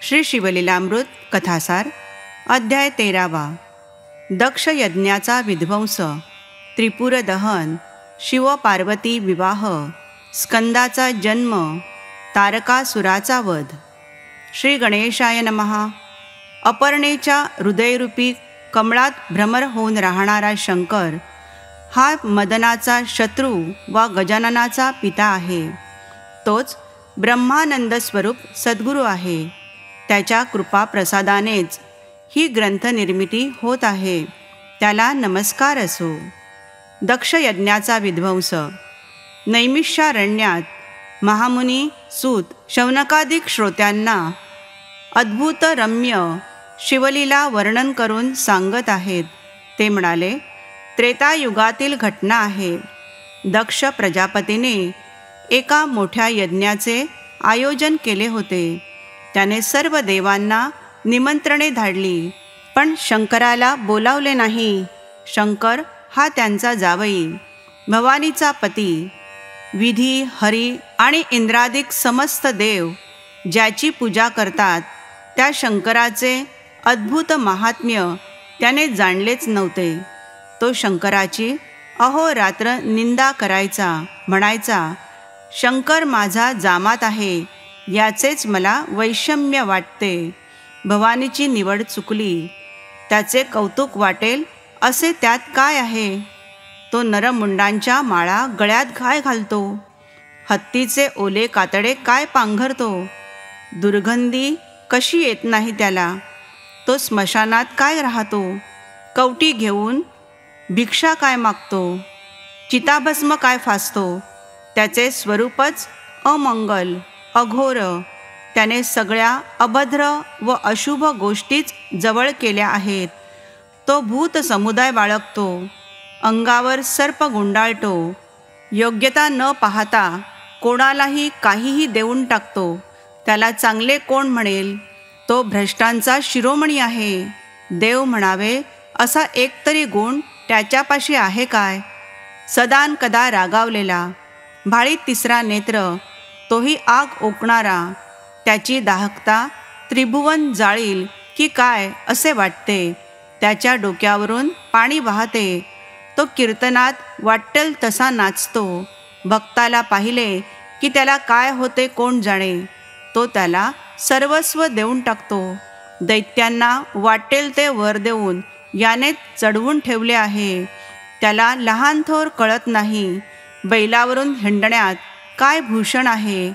श्री शिवलीलामृत कथासार अध्याय 13. दक्ष यज्ञाचा विध्वंस, त्रिपुर दहन, शिवपार्वती विवाह, स्कंदाचा जन्म, तारकासुराचा वध. श्री गणेशाय नमः. अपर्णेच्या हृदयरूपी कमळात भ्रमर होऊन राहणारा शंकर हा मदनाचा शत्रू वा गजाननाचा पिता आहे. तोच ब्रह्मानंद स्वरूप सद्गुरू आहे. त्याच्या कृपा प्रसादानेच ही ग्रंथनिर्मिती होत आहे. त्याला नमस्कार असो. दक्ष यज्ञाचा विध्वंस. नैमिषारण्यात महामुनी सूत शौनकादिक श्रोत्यांना अद्भुत रम्य शिवलीला वर्णन करून सांगत आहेत. ते म्हणाले, त्रेतायुगातील घटना आहे. दक्ष प्रजापतीने एका मोठ्या यज्ञाचे आयोजन केले होते. त्याने सर्व देवांना निमंत्रणे धाडली, पण शंकराला बोलावले नाही. शंकर हा त्यांचा जावई, भवानीचा पती. विधी, हरी आणि इंद्रादिक समस्त देव ज्याची पूजा करतात, त्या शंकराचे अद्भुत महात्म्य त्याने जाणलेच नव्हते. तो शंकराची अहोरात्र निंदा करायचा, म्हणायचा, शंकर माझा जामात आहे, याचेच मला वैषम्य वाटते. भवानीची निवड चुकली, त्याचे कौतुक वाटेल असे त्यात काय आहे? तो नरमुंडांच्या माळा गळ्यात काय घालतो? हत्तीचे ओले कातडे काय पांघरतो? दुर्गंधी कशी येत नाही त्याला? तो स्मशानात काय राहतो? कवटी घेऊन भिक्षा काय मागतो? चिताभस्म काय फासतो? त्याचे स्वरूपच अमंगल, अघोर. त्याने सगळ्या अभद्र व अशुभ गोष्टीच जवळ केल्या आहेत. तो भूत समुदाय बाळगतो, अंगावर सर्प गुंडाळतो, योग्यता न पाहता कोणालाही काहीही देऊन टाकतो. त्याला चांगले कोण म्हणेल? तो भ्रष्टांचा शिरोमणी आहे. देव म्हणावे असा एकतरी गुण त्याच्यापाशी आहे काय? सदान कदा रागावलेला, भाळीत तिसरा नेत्र, तोही आग ओकणारा. त्याची दाहकता त्रिभुवन जाळील की काय असे वाटते. त्याच्या डोक्यावरून पाणी वाहते. तो कीर्तनात वाटेल तसा नाचतो. भक्ताला पाहिले की त्याला काय होते कोण जाणे. तो त्याला सर्वस्व देऊन टाकतो. दैत्यांना वाटेल ते वर देऊन याने चढवून ठेवले आहे. त्याला लहान थोर कळत नाही. बैलावरून हिंडण्यात काय भूषण आहे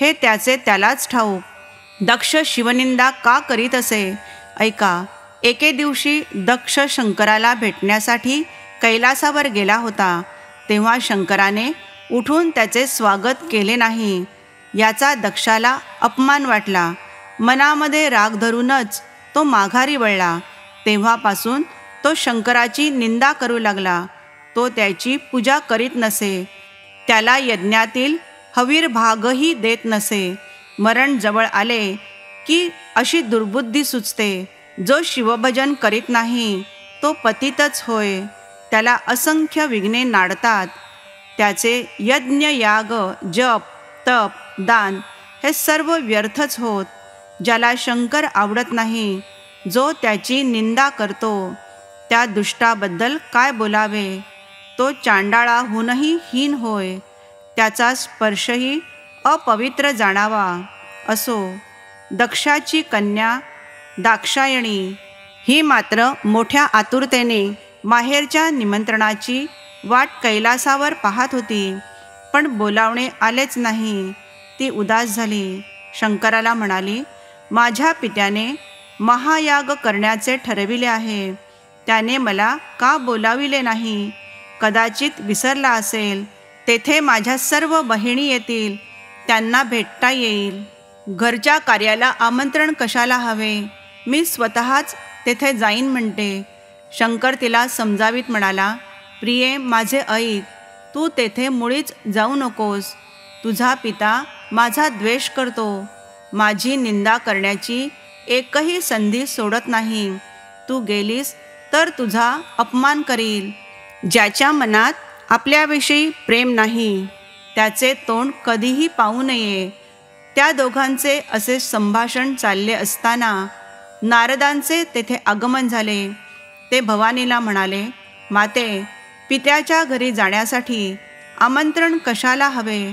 हे त्याचे त्यालाच ठाऊक. दक्ष शिवनिंदा का करीत असे? ऐका. एके दिवशी दक्ष शंकराला भेटण्यासाठी कैलासावर गेला होता. तेव्हा शंकराने उठून त्याचे स्वागत केले नाही. याचा दक्षाला अपमान वाटला. मनामध्ये राग धरूनच तो माघारी वळला. तेव्हापासून तो शंकराची निंदा करू लागला. तो त्याची पूजा करीत नसे. त्याला यज्ञातील हवीरभागही देत नसे. मरण जवळ आले की अशी दुर्बुद्धी सुचते. जो शिवभजन करीत नाही तो पतितच होय. त्याला असंख्य विघ्ने नाडतात. त्याचे यज्ञ, याग, जप, तप, दान हे सर्व व्यर्थच होत. ज्याला शंकर आवडत नाही, जो त्याची निंदा करतो, त्या दुष्टाबद्दल काय बोलावे? तो चांडाळाहूनही हीन होय. त्याचा स्पर्शही अपवित्र जाणावा. असो, दक्षाची कन्या दाक्षायणी ही मात्र मोठ्या आतुरतेने माहेरच्या निमंत्रणाची वाट कैलासावर पाहत होती, पण बोलावणे आलेच नाही. ती उदास झाली. शंकराला म्हणाली, माझ्या पित्याने महायाग करण्याचे ठरविले आहे. त्याने मला का बोलाविले नाही? कदाचित विसरला असेल. तेथे माझ्या सर्व बहिणी येतील, त्यांना भेटता येईल. घरच्या कार्याला आमंत्रण कशाला हवे? मी स्वतःच तेथे जाईन म्हणते. शंकर तिला समजावीत म्हणाला, प्रिये माझे ऐक, तू तेथे मुळीच जाऊ नकोस. तुझा पिता माझा द्वेष करतो. माझी निंदा करण्याची एकही संधी सोडत नाही. तू गेलीस तर तुझा अपमान करील. ज्याच्या मनात आपल्याविषयी प्रेम नाही, त्याचे तोंड कधीही पाहू नये. त्या दोघांचे असे संभाषण चालले असताना नारदांचे तेथे आगमन झाले. ते भवानीला म्हणाले, माते, पित्याच्या घरी जाण्यासाठी आमंत्रण कशाला हवे?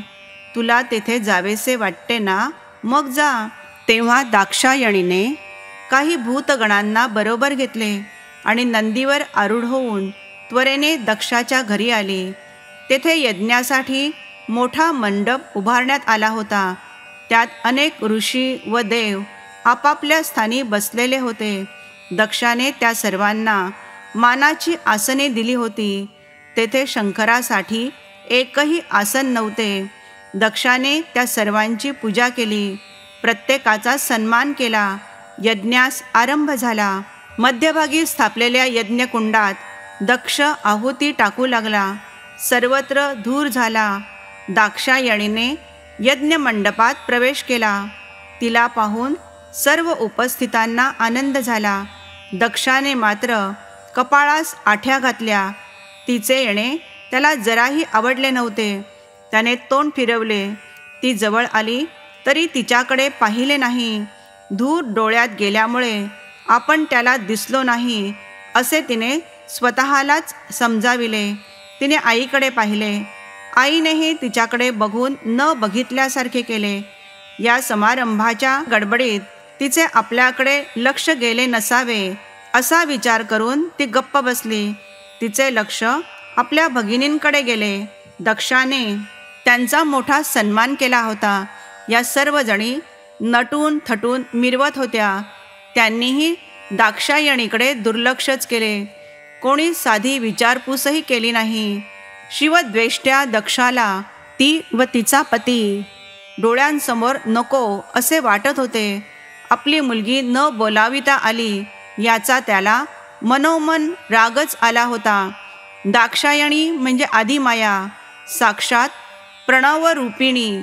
तुला तेथे जावेसे वाटते ना, मग जा. तेव्हा दाक्षायणीने काही भूतगणांना बरोबर घेतले आणि नंदीवर आरूढ होऊन त्वरेने दक्षाच्या घरी आली. तेथे यज्ञासाठी मोठा मंडप उभारण्यात आला होता. त्यात अनेक ऋषी व देव आपापल्या स्थानी बसलेले होते. दक्षाने त्या सर्वांना मानाची आसने दिली होती. तेथे शंकरासाठी एकही आसन नव्हते. दक्षाने त्या सर्वांची पूजा केली, प्रत्येकाचा सन्मान केला. यज्ञास आरंभ झाला. मध्यभागी स्थापलेल्या यज्ञकुंडात दक्ष आहुती टाकू लागला. सर्वत्र धूर झाला. दाक्षायणीने यज्ञमंडपात प्रवेश केला. तिला पाहून सर्व उपस्थितांना आनंद झाला. दक्षाने मात्र कपाळास आठ्या घातल्या. तिचे येणे त्याला जराही आवडले नव्हते. त्याने तोंड फिरवले. ती जवळ आली तरी तिच्याकडे पाहिले नाही. धूर डोळ्यात गेल्यामुळे आपण त्याला दिसलो नाही असे तिने स्वतःलाच समजाविले. तिने आईकडे पाहिले. आईनेही तिच्याकडे बघून न बघितल्यासारखे केले. या समारंभाच्या गडबडीत तिचे आपल्याकडे लक्ष गेले नसावे असा विचार करून ती गप्प बसली. तिचे लक्ष आपल्या भगिनींकडे गेले. दक्षाने त्यांचा मोठा सन्मान केला होता. या सर्वजणी नटून थटून मिरवत होत्या. त्यांनीही दाक्षायणीकडे दुर्लक्षच केले. कोणी साधी विचारपूसही केली नाही. शिवद्वेष्ट्या दक्षाला ती व तिचा पती डोळ्यांसमोर नको असे वाटत होते. आपली मुलगी न बोलाविता आली याचा त्याला मनोमन रागच आला होता. दाक्षायणी म्हणजे आदिमाया, साक्षात प्रणवरूपिणी,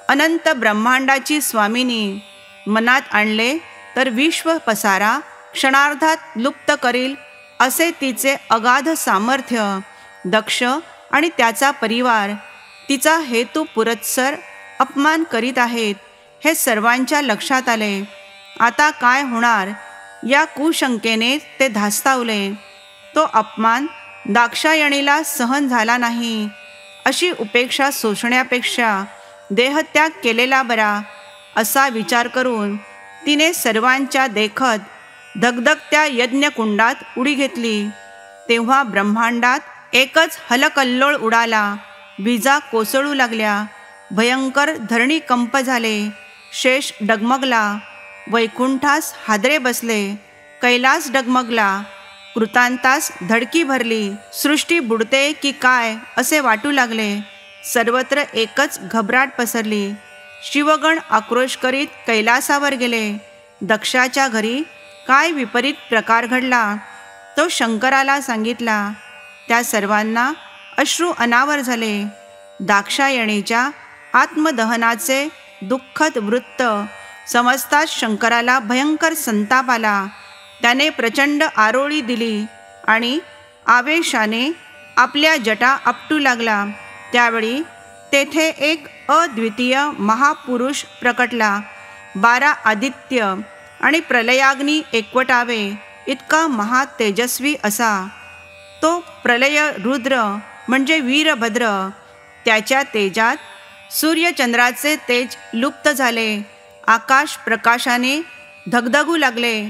अनंत ब्रह्मांडाची स्वामिनी. मनात आणले तर विश्व पसारा क्षणार्धात लुप्त करील असे तिचे अगाध सामर्थ्य. दक्ष आणि त्याचा परिवार तिचा हेतू पुरस्सर अपमान करीत आहेत हे सर्वांच्या लक्षात आले. आता काय होणार या कुशंकेने ते धास्तावले. तो अपमान दाक्षायणीला सहन झाला नाही. अशी उपेक्षा सोसण्यापेक्षा देहत्याग केलेला बरा असा विचार करून तिने सर्वांच्या देखत धगधगत्या यज्ञकुंडात उडी घेतली. तेव्हा ब्रह्मांडात एकच हलकल्लोळ उडाला. विजा कोसळू लागल्या. भयंकर धरणीकंप झाले. शेष डगमगला. वैकुंठास हादरे बसले. कैलास डगमगला. कृतांतास धडकी भरली. सृष्टी बुडते की काय असे वाटू लागले. सर्वत्र एकच घबराट पसरली. शिवगण आक्रोश करीत कैलासावर गेले. दक्षाच्या घरी काय विपरीत प्रकार घडला तो शंकराला सांगितला. त्या सर्वांना अश्रू अनावर झाले. दाक्षायणीच्या आत्मदहनाचे दुःखद वृत्त समजताच शंकराला भयंकर संताप आला. त्याने प्रचंड आरोळी दिली आणि आवेशाने आपल्या जटा आपटू लागला. त्यावेळी तेथे एक अद्वितीय महापुरुष प्रकटला. 12 आदित्य आणि प्रलयाग्नी एकवटावे इतका महातेजस्वी असा. तो प्रलय रुद्र म्हणजे वीरभद्र. त्याच्या तेजात सूर्यचंद्राचे तेज लुप्त झाले. आकाश प्रकाशाने धगधगू लागले.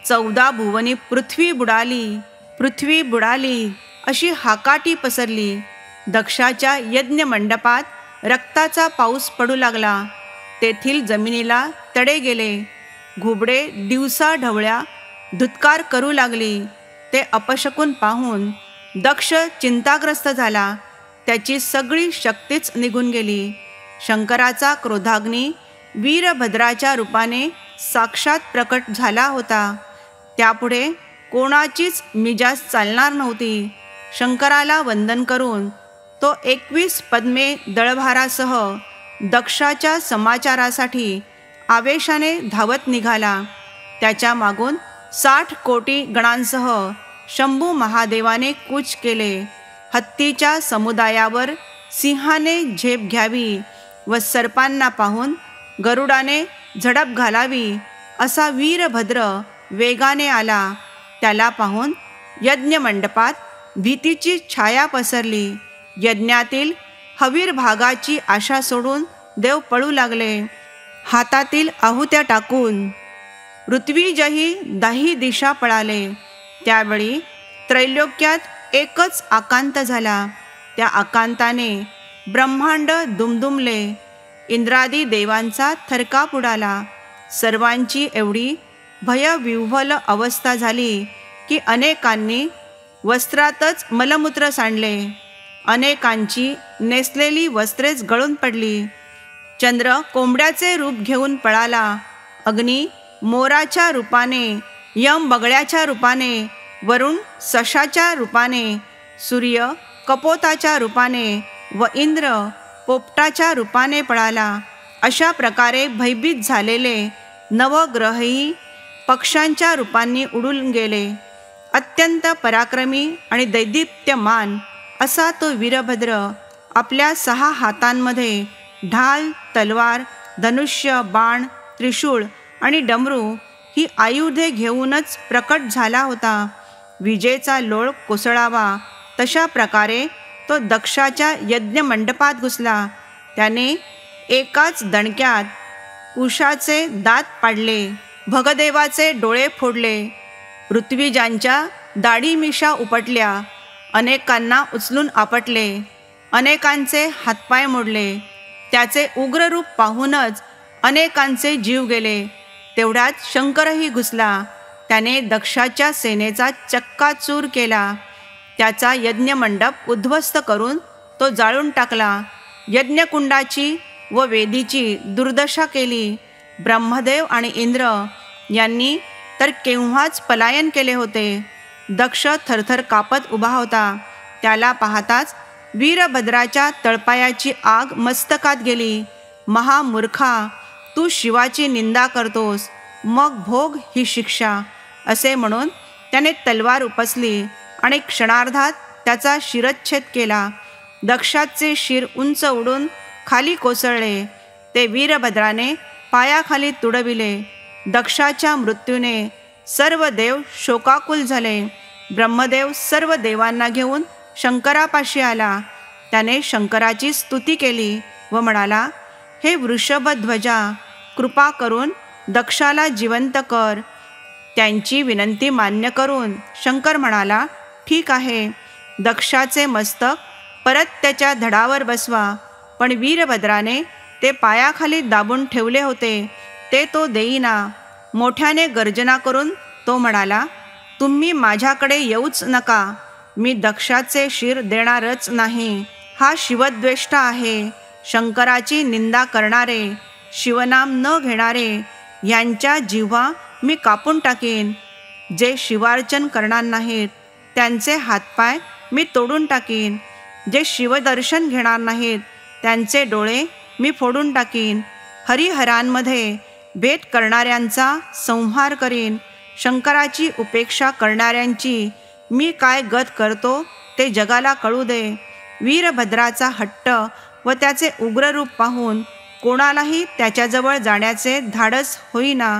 14 भुवनी पृथ्वी बुडाली अशी हाकाटी पसरली. दक्षाच्या यज्ञमंडपात रक्ताचा पाऊस पडू लागला. तेथील जमिनीला तडे गेले. घुबडे दिवसा ढवळ्या धुत्कार करू लागली. ते अपशकुन पाहून दक्ष चिंताग्रस्त झाला. त्याची सगळी शक्तीच निघून गेली. शंकराचा क्रोधाग्नी वीरभद्राच्या रूपाने साक्षात प्रकट झाला होता. त्यापुढे कोणाचीच मिजाज चालणार नव्हती. शंकराला वंदन करून तो 21 पद्मे दळभारासह दक्षाच्या समाचारासाठी आवेशाने धावत निघाला. त्याच्या मागून 60 कोटी गणांसह शंभू महादेवाने कूच केले. हत्तीच्या समुदायावर सिंहाने झेप घ्यावी व सर्पांना पाहून गरुडाने झडप घालावी असा वीरभद्र वेगाने आला. त्याला पाहून यज्ञमंडपात भीतीची छाया पसरली. यज्ञातील हवीर भागाची आशा सोडून देव पळू लागले. हातातील आहुत्या टाकून ऋत्विजही दाही दिशा पळाले. त्यावेळी त्रैलोक्यात एकच आकांत झाला. त्या आकांताने ब्रह्मांड दुमदुमले. इंद्रादी देवांचा थरकाप उडाला. सर्वांची एवढी भयविह्वल अवस्था झाली की अनेकांनी वस्त्रातच मलमूत्र सांडले. अनेकांची नेसलेली वस्त्रेच गळून पडली. चंद्र कोंबड्याचे रूप घेऊन पळाला. अग्नी मोराच्या रूपाने, यम बगळ्याच्या रूपाने, वरुण सशाच्या रूपाने, सूर्य कपोताच्या रूपाने व इंद्र पोपटाच्या रूपाने पळाला. अशा प्रकारे भयभीत झालेले नवग्रहही पक्ष्यांच्या रूपांनी उडून गेले. अत्यंत पराक्रमी आणि दैदिप्यमान असा तो वीरभद्र आपल्या 6 हातांमध्ये ढाल, तलवार, धनुष्य, बाण, त्रिशूळ आणि डमरू ही आयुधे घेऊनच प्रकट झाला होता. विजेचा लोळ कोसळावा तशा प्रकारे तो दक्षाच्या यज्ञमंडपात घुसला. त्याने एकाच दणक्यात उषाचे दात पाडले, भगदेवाचे डोळे फोडले, ऋत्विजांच्या दाढी मिशा उपटल्या, अनेकांना उचलून आपटले, अनेकांचे हातपाय मोडले. त्याचे उग्र रूप पाहूनच अनेकांचे जीव गेले. तेवढ्यात शंकरही घुसला. त्याने दक्षाच्या सेनेचा चक्काचूर केला. त्याचा यज्ञमंडप उद्ध्वस्त करून तो जाळून टाकला. यज्ञकुंडाची व वेदीची दुर्दशा केली. ब्रह्मदेव आणि इंद्र यांनी तर केव्हाच पलायन केले होते. दक्ष थरथर कापत उभा होता. त्याला पाहताच वीरभद्राच्या तळपायाची आग मस्तकात गेली. महामूर्खा, तू शिवाची निंदा करतोस, मग भोग ही शिक्षा, असे म्हणून त्याने तलवार उपसली आणि क्षणार्धात त्याचा शिरच्छेद केला. दक्षाचे शिर उंच उडून खाली कोसळले. ते वीरभद्राने पायाखाली तुडविले. दक्षाच्या मृत्यूने सर्व देव शोकाकुल झाले. ब्रह्मदेव सर्व देवांना घेऊन शंकरापाशी आला. त्याने शंकराची स्तुती केली व म्हणाला, हे वृषभध्वजा, कृपा करून दक्षाला जिवंत कर. त्यांची विनंती मान्य करून शंकर म्हणाला, ठीक आहे, दक्षाचे मस्तक परत त्याच्या धडावर बसवा. पण वीरभद्राने ते पायाखाली दाबून ठेवले होते ते तो देईना. मोठ्याने गर्जना करून तो म्हणाला, तुम्ही माझ्याकडे येऊच नका, मी दक्षाचे शिर देणारच नाही. हा शिवद्वेष्टा आहे. शंकराची निंदा करणारे, शिवनाम न घेणारे यांच्या जिव्हा मी कापून टाकीन. जे शिवार्चन करणार नाहीत त्यांचे हातपाय मी तोडून टाकीन. जे शिवदर्शन घेणार नाहीत त्यांचे डोळे मी फोडून टाकीन. हरिहरांमध्ये भेट करणाऱ्यांचा संहार करीन. शंकराची उपेक्षा करणाऱ्यांची मी काय गत करतो ते जगाला कळू दे. वीरभद्राचा हट्ट व त्याचे उग्ररूप पाहून कोणालाही त्याच्याजवळ जाण्याचे धाडस होईना.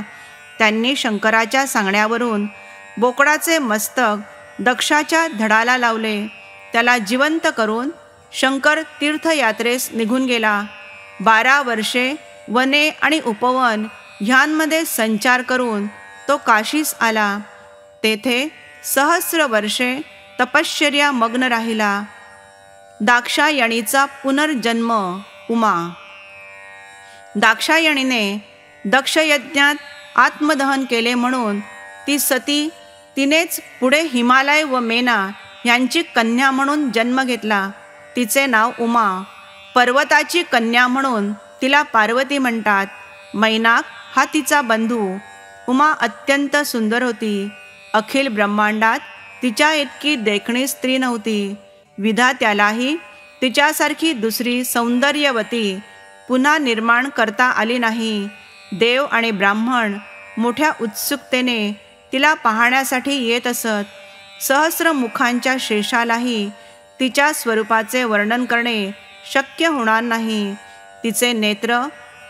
त्यांनी शंकराच्या सांगण्यावरून बोकडाचे मस्तक दक्षाच्या धडाला लावले. त्याला जिवंत करून शंकर तीर्थयात्रेस निघून गेला. 12 वर्षे वने आणि उपवन ह्यांमध्ये संचार करून तो काशीस आला. तेथे सहस्र वर्षे तपश्चर्या मग्न राहिला. दाक्षायणीचा पुनर्जन्म उमा. दाक्षायणीने दक्षयज्ञात आत्मदहन केले म्हणून ती सती, तिनेच पुढे हिमालय व मेना यांची कन्या म्हणून जन्म घेतला. तिचे नाव उमा. पर्वताची कन्या म्हणून तिला पार्वती म्हणतात. मैनाक हा तिचा बंधू. उमा अत्यंत सुंदर होती. अखिल ब्रह्मांडात तिच्या इतकी देखणी स्त्री नव्हती. विधात्यालाही तिच्यासारखी दुसरी सौंदर्यवती पुन्हा निर्माण करता आली नाही. देव आणि ब्राह्मण मोठ्या उत्सुकतेने तिला पाहण्यासाठी येत असत. सहस्र मुखांच्या शेषालाही तिच्या स्वरूपाचे वर्णन करणे शक्य होणार नाही. तिचे नेत्र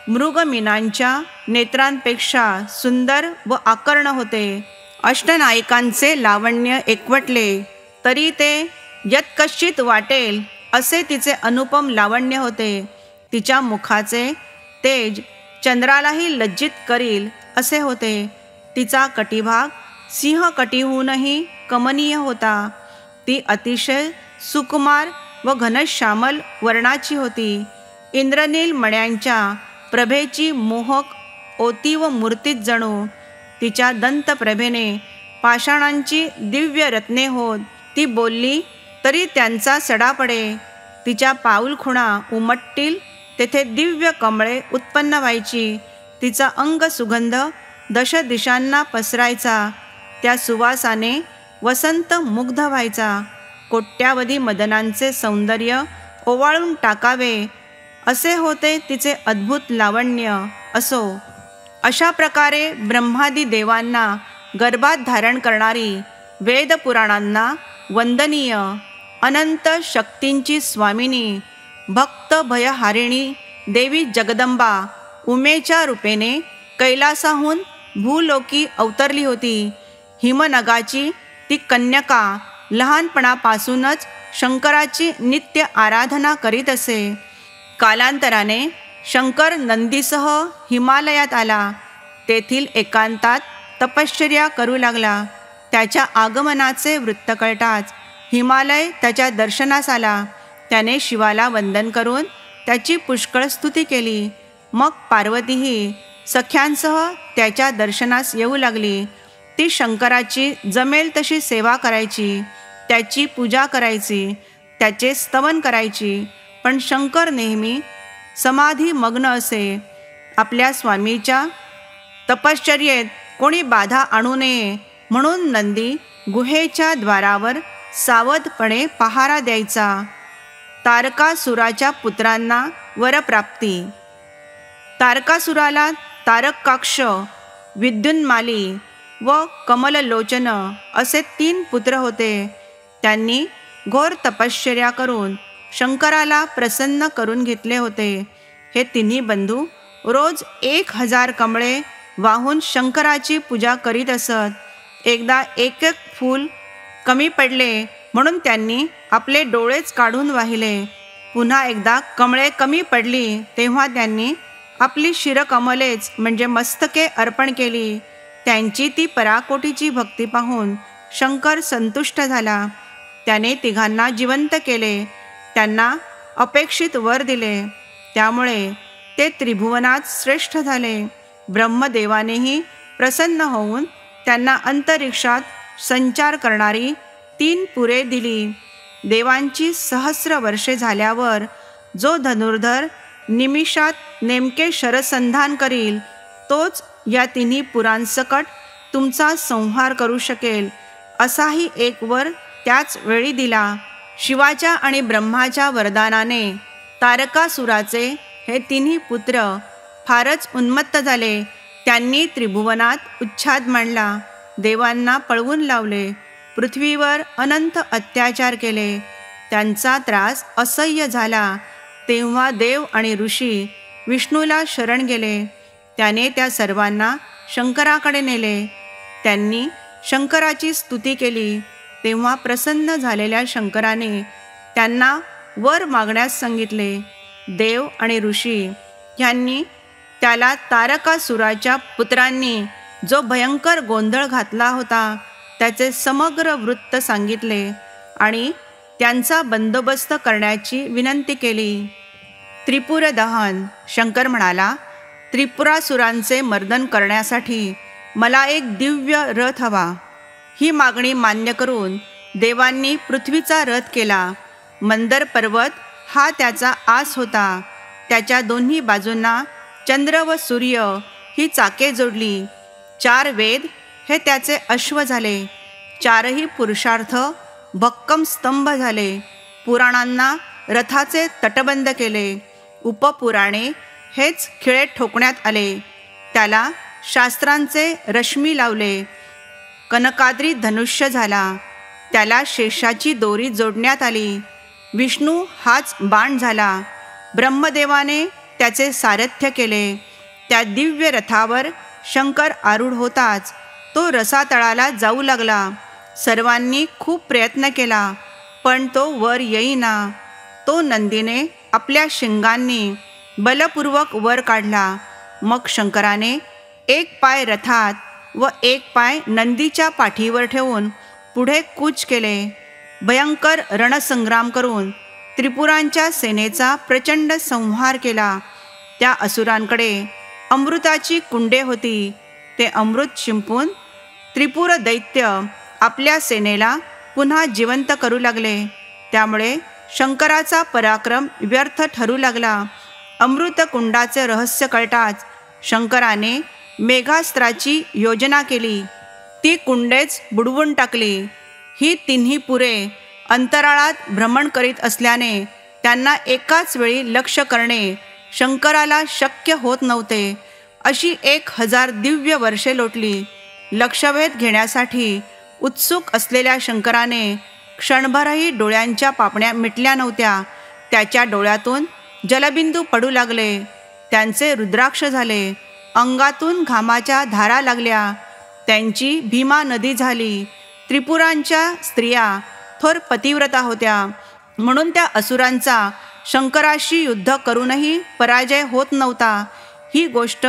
मृगमीनांच्या नेत्रांपेक्षा सुंदर व आकर्ण होते. अष्टनायिकांचे लावण्य एकवटले तरी ते यत्कश्चित वाटेल असे तिचे अनुपम लावण्य होते. तिच्या मुखाचे तेज चंद्रालाही लज्जित करील असे होते. तिचा कटिभाग सिंहकटीहूनही कमनीय होता. ती अतिशय सुकुमार व घनश्यामल वर्णाची होती. इंद्रनील मण्यांच्या प्रभेची मोहक ओती व मूर्तीत जणू. तिच्या दंतप्रभेने पाषाणांची दिव्य रत्ने होत. ती बोलली तरी त्यांचा सडा पडे. तिच्या पाऊलखुणा उमटतील तेथे दिव्य कमळे उत्पन्न व्हायची. तिचा अंग सुगंध दश दिशांना पसरायचा. त्या सुवासाने वसंत मुग्ध व्हायचा. कोट्यावधी मदनांचे सौंदर्य ओवाळून टाकावे असे होते तिचे अद्भुत लावण्य. असो, अशा प्रकारे ब्रह्मादी देवांना गर्भात धारण करणारी, वेदपुराणांना वंदनीय, अनंत शक्तींची स्वामिनी, भक्त भयहारिणी देवी जगदंबा उमेच्या रूपेने कैलासाहून भूलोकी अवतरली होती. हिमनगाची ती कन्यका लहानपणापासूनच शंकराची नित्य आराधना करीत असे. कालांतराने शंकर नंदीसह हिमालयात आला. तेथील एकांतात तपश्चर्या करू लागला. त्याच्या आगमनाचे वृत्त कळताच हिमालय त्याच्या दर्शनास आला. त्याने शिवाला वंदन करून त्याची पुष्कळ स्तुती केली. मग पार्वतीही सख्यांसह त्याच्या दर्शनास येऊ लागली. ती शंकराची जमेल तशी सेवा करायची, त्याची पूजा करायची, त्याचे स्तवन करायची. पण शंकर नेहमी समाधीमग्न असे. आपल्या स्वामीच्या तपश्चर्येत कोणी बाधा आणू नये म्हणून नंदी गुहेच्या द्वारावर सावधपणे पहारा द्यायचा. तारकासुराच्या पुत्रांना वरप्राप्ती. तारकासुराला तारकाक्ष, विद्युन्माली व कमललोचन असे 3 पुत्र होते. त्यांनी घोर तपश्चर्या करून शंकराला प्रसन्न करून घेतले होते. हे तिन्ही बंधू रोज 1000 कमळे वाहून शंकराची पूजा करीत असत. एकदा एक फूल कमी पडले म्हणून त्यांनी आपले डोळेच काढून वाहिले. पुन्हा एकदा कमळे कमी पडली तेव्हा त्यांनी आपली शिरकमलेच म्हणजे मस्तके अर्पण केली. त्यांची ती पराकोटीची भक्ती पाहून शंकर संतुष्ट झाला. त्याने तिघांना जिवंत केले. त्यांना अपेक्षित वर दिले. त्यामुळे ते त्रिभुवनात श्रेष्ठ झाले. ब्रह्मदेवानेही प्रसन्न होऊन त्यांना अंतरिक्षात संचार करणारी 3 पुरे दिली. देवांची सहस्र वर्षे झाल्यावर जो धनुर्धर निमिषात नेमके शरसंधान करील तोच या तिन्ही पुरांसकट तुमचा संहार करू शकेल असाही एक वर त्याच वेळी दिला. शिवाच्या आणि ब्रह्माच्या वरदानाने तारकासुराचे हे तिन्ही पुत्र फारच उन्मत्त झाले. त्यांनी त्रिभुवनात उच्छाद मांडला. देवांना पळवून लावले. पृथ्वीवर अनंत अत्याचार केले. त्यांचा त्रास असह्य झाला. तेव्हा देव आणि ऋषी विष्णूला शरण गेले. त्याने त्या सर्वांना शंकराकडे नेले. त्यांनी शंकराची स्तुती केली. तेव्हा प्रसन्न झालेल्या शंकराने त्यांना वर मागण्यास सांगितले. देव आणि ऋषी यांनी त्याला तारकासुराच्या पुत्रांनी जो भयंकर गोंधळ घातला होता त्याचे समग्र वृत्त सांगितले आणि त्यांचा बंदोबस्त करण्याची विनंती केली. त्रिपुर दहन. शंकर म्हणाला, त्रिपुरासुरांचे मर्दन करण्यासाठी मला एक दिव्य रथ हवा. ही मागणी मान्य करून देवांनी पृथ्वीचा रथ केला. मंदर पर्वत हा त्याचा आस होता. त्याच्या दोन्ही बाजूंना चंद्र व सूर्य ही चाके जोडली. 4 वेद हे त्याचे अश्व झाले. 4ही पुरुषार्थ भक्कम स्तंभ झाले. पुराणांना रथाचे तटबंध केले. उपपुराणे हेच खिळे ठोकण्यात आले. त्याला शास्त्रांचे रश्मी लावले. कनकाद्री धनुष्य झाला. त्याला शेषाची दोरी जोडण्यात आली. विष्णू हाच बाण झाला. ब्रह्मदेवाने त्याचे सारथ्य केले. त्या दिव्य रथावर शंकर आरूढ होताच तो रसातळाला जाऊ लागला. सर्वांनी खूप प्रयत्न केला, पण तो वर येईना. तो नंदीने आपल्या शिंगांनी बलपूर्वक वर काढला. मग शंकराने एक पाय रथात व एक पाय नंदीच्या पाठीवर ठेवून पुढे कूच केले. भयंकर रणसंग्राम करून त्रिपुरांच्या सेनेचा प्रचंड संहार केला. त्या असुरांकडे अमृताची कुंडे होती. ते अमृत शिंपून त्रिपुर दैत्य आपल्या सेनेला पुन्हा जिवंत करू लागले. त्यामुळे शंकराचा पराक्रम व्यर्थ ठरू लागला. अमृतकुंडाचे रहस्य कळताच शंकराने मेघास्त्राची योजना केली. ती कुंडेच बुडवून टाकली. ही तिन्ही पुरे अंतराळात भ्रमण करीत असल्याने त्यांना एकाच वेळी लक्ष्य करणे शंकराला शक्य होत नव्हते. अशी 1000 दिव्य वर्षे लोटली. लक्षवेध घेण्यासाठी उत्सुक असलेल्या शंकराने क्षणभरही डोळ्यांच्या पापण्या मिटल्या नव्हत्या. त्याच्या डोळ्यातून जलबिंदू पडू लागले. त्यांचे रुद्राक्ष झाले. अंगातून घामाच्या धारा लागल्या. त्यांची भीमा नदी झाली. त्रिपुरांच्या स्त्रिया थोर पतिव्रता होत्या, म्हणून त्या असुरांचा शंकराशी युद्ध करूनही पराजय होत नव्हता. ही गोष्ट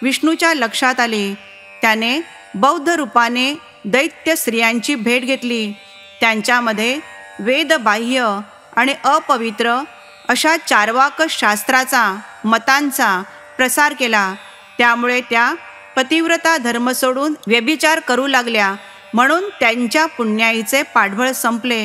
विष्णूच्या लक्षात आली. त्याने बौद्ध रूपाने दैत्य स्त्रियांची भेट घेतली. त्यांच्यामध्ये वेदबाह्य आणि अपवित्र अशा चार्वाक शास्त्राचा मतांचा प्रसार केला. त्यामुळे त्या पतिव्रता धर्म सोडून व्यभिचार करू लागल्या. म्हणून त्यांच्या पुण्याईचे पाढवळ संपले.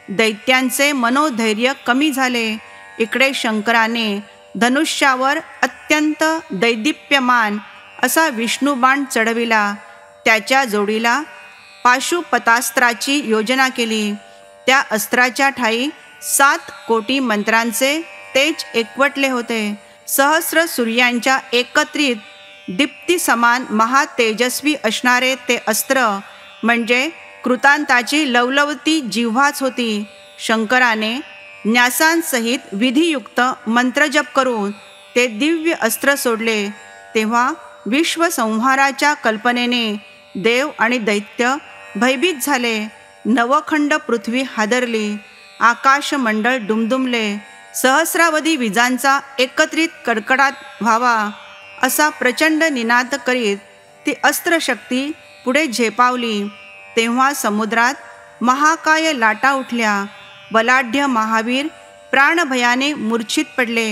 दैत्यांचे मनोधैर्य कमी झाले. इकडे शंकराने धनुष्यावर अत्यंत दैदिप्यमान असा विष्णुबाण चढविला. त्याच्या जोडीला पाशुपतास्त्राची योजना केली. त्या अस्त्राच्या ठायी 7 कोटी मंत्रांचे तेज एकवटले होते. सहस्र सूर्यांच्या एकत्रित दीप्ती समान महातेजस्वी असणारे ते अस्त्र म्हणजे कृतांताची लवलवती जिव्हाच होती. शंकराने न्यासांसहित विधियुक्त मंत्रजप करून ते दिव्य अस्त्र सोडले. तेव्हा विश्वसंहाराच्या कल्पनेने देव आणि दैत्य भयभीत झाले. नवखंड पृथ्वी हादरली. आकाशमंडळ दुमदुमले. सहस्रावधी विजांचा एकत्रित कडकडाट व्हावा असा प्रचंड निनाद करीत ती अस्त्रशक्ती पुढे झेपावली. तेव्हा समुद्रात महाकाय लाटा उठल्या. बलाढ्य महावीर प्राणभयाने मूर्छित पडले.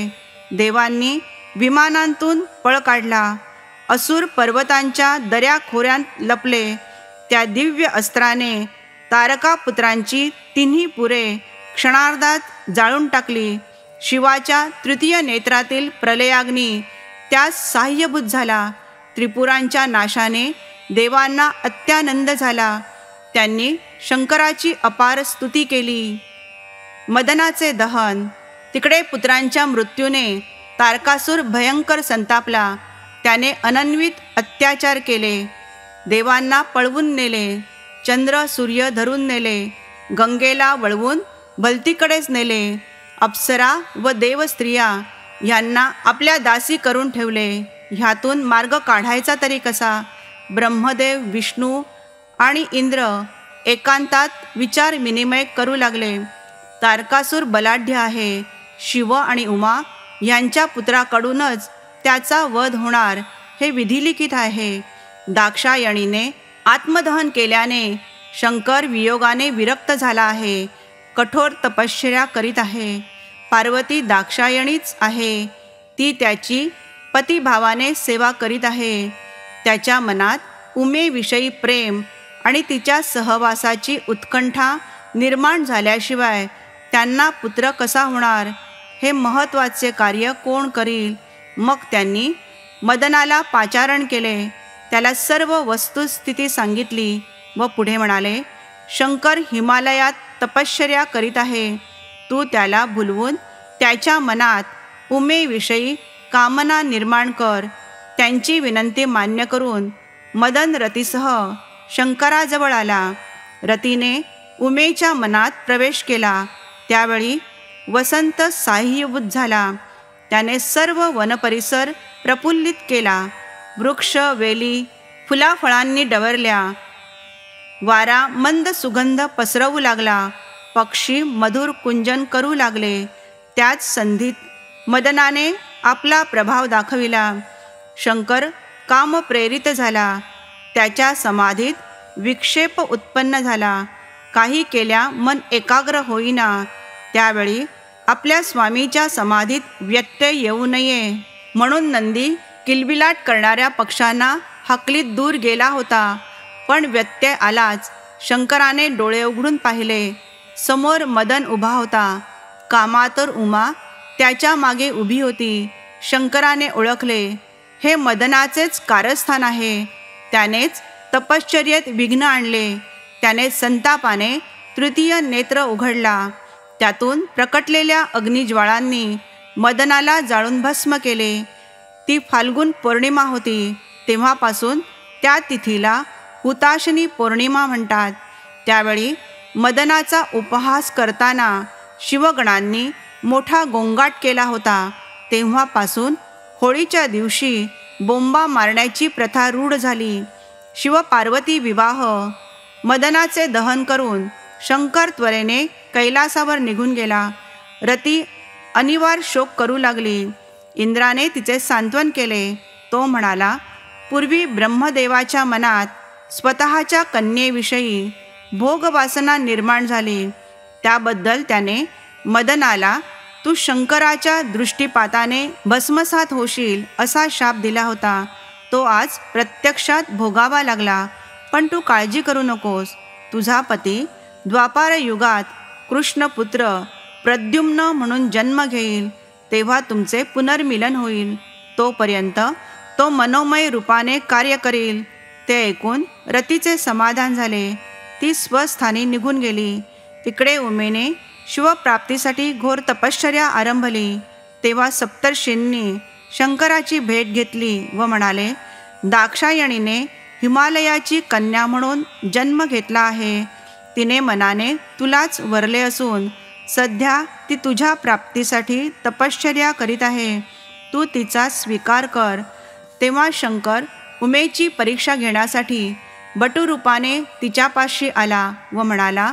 देवांनी विमानांतून पळ काढला. असुर पर्वतांच्या दऱ्याखोऱ्यांत लपले. त्या दिव्य अस्त्राने तारकापुत्रांची तिन्ही पुरे क्षणार्धात जाळून टाकली. शिवाच्या तृतीय नेत्रातील प्रलयाग्नी त्यास साह्यभूत झाला. त्रिपुरांच्या नाशाने देवांना अत्यानंद झाला. त्यांनी शंकराची अपार स्तुती केली. मदनाचे दहन. तिकडे पुत्रांच्या मृत्यूने तारकासूर भयंकर संतापला. त्याने अनन्वित अत्याचार केले. देवांना पळवून नेले. चंद्र सूर्य धरून नेले. गंगेला वळवून भलतीकडेच नेले. अप्सरा व देवस्त्रिया यांना आपल्या दासी करून ठेवले. ह्यातून मार्ग काढायचा तरी कसा? ब्रह्मदेव, विष्णू आणि इंद्र एकांतात विचार विनिमय करू लागले. तारकासूर बलाढ्य आहे. शिव आणि उमा यांच्या पुत्राकडूनच त्याचा वध होणार हे विधिलिखित आहे. दाक्षायणीने आत्मदहन केल्याने शंकर वियोगाने विरक्त झाला आहे. कठोर तपश्चर्या करीत आहे. पार्वती दाक्षायणीच आहे. ती त्याची पतिभावाने सेवा करीत आहे. त्याच्या मनात उमेविषयी प्रेम आणि तिच्या सहवासाची उत्कंठा निर्माण झाल्याशिवाय त्यांना पुत्र कसा होणार? हे महत्त्वाचे कार्य कोण करील? मग त्यांनी मदनाला पाचारण केले. त्याला सर्व वस्तुस्थिती सांगितली व पुढे म्हणाले, शंकर हिमालयात तपश्चर्या करीत आहे. तू त्याला भुलवून त्याच्या मनात उमेविषयी कामना निर्माण कर. त्यांची विनंती मान्य करून मदन रतीसह शंकराजवळ आला. रतीने उमेच्या मनात प्रवेश केला. त्यावेळी वसंत साह्यभूत झाला. त्याने सर्व वनपरिसर प्रफुल्लित केला. वृक्ष वेली फुलाफळांनी डवरल्या. वारा मंद सुगंध पसरवू लागला. पक्षी मधुर कुंजन करू लागले. त्याच संधीत मदनाने आपला प्रभाव दाखविला. शंकर कामप्रेरित झाला. त्याच्या समाधीत विक्षेप उत्पन्न झाला. काही केल्या मन एकाग्र होईना. त्यावेळी आपल्या स्वामीच्या समाधीत व्यत्यय येऊ नये म्हणून नंदी किलबिलाट करणाऱ्या पक्षांना हाकलीत दूर गेला होता. पण व्यत्यय आलाच. शंकराने डोळे उघडून पाहिले. समोर मदन उभा होता. कामातुर उमा त्याच्या मागे उभी होती. शंकराने ओळखले, हे मदनाचेच कारस्थान आहे. त्यानेच तपश्चर्येत विघ्न आणले. त्याने संतापाने तृतीय नेत्र उघडला. त्यातून प्रकटलेल्या अग्निज्वाळांनी मदनाला जाळून भस्म केले. ती फाल्गुन पौर्णिमा होती. तेव्हापासून त्या तिथीला हुताशनी पौर्णिमा म्हणतात. त्यावेळी मदनाचा उपहास करताना शिवगणांनी मोठा गोंगाट केला होता. तेव्हापासून होळीच्या दिवशी बोंबा मारण्याची प्रथा रूढ झाली. शिवपार्वती विवाह. मदनाचे दहन करून शंकर त्वरेने कैलासावर निघून गेला. रती अनिवार्य शोक करू लागली. इंद्राने तिचे सांत्वन केले. तो म्हणाला, पूर्वी ब्रह्मदेवाच्या मनात स्वतःच्या कन्येविषयी भोगवासना निर्माण झाली. त्याबद्दल त्याने मदनाला तू शंकराच्या दृष्टिपाताने भस्मसात होशील असा शाप दिला होता. तो आज प्रत्यक्षात भोगावा लागला. पण तू काळजी करू नकोस. तुझा पती द्वापार युगात कृष्णपुत्र प्रद्युम्न म्हणून जन्म घेईल. तेव्हा तुमचे पुनर्मिलन होईल. तोपर्यंत तो मनोमय रूपाने कार्य करेल. ते ऐकून रतीचे समाधान झाले. ती स्वस्थानी निघून गेली. इकडे उमेने शिवप्राप्तीसाठी घोर तपश्चर्या आरंभली. तेव्हा सप्तर्षींनी शंकराची भेट घेतली व म्हणाले, दाक्षायणीने हिमालयाची कन्या म्हणून जन्म घेतला आहे. तिने मनाने तुलाच वरले असून सध्या ती तुझ्या प्राप्तीसाठी तपश्चर्या करीत आहे. तू तिचा स्वीकार कर. तेव्हा शंकर उमेची परीक्षा घेण्यासाठी बटुरूपाने तिच्यापाशी आला व म्हणाला,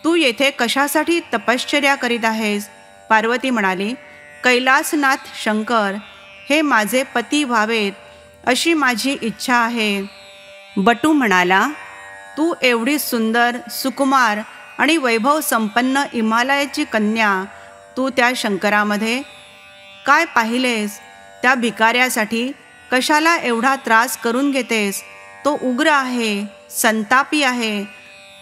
तू येथे कशासाठी तपश्चर्या करीत आहेस? पार्वती म्हणाली, कैलासनाथ शंकर हे माझे पती व्हावेत अशी माझी इच्छा आहे. बटू म्हणाला, तू एवढी सुंदर, सुकुमार आणि वैभव संपन्न हिमालयाची कन्या तू त्या शंकरामध्ये काय पाहिलेस? त्या भिकाऱ्यासाठी कशाला एवढा त्रास करून घेतेस? तो उग्र आहे, संतापी आहे.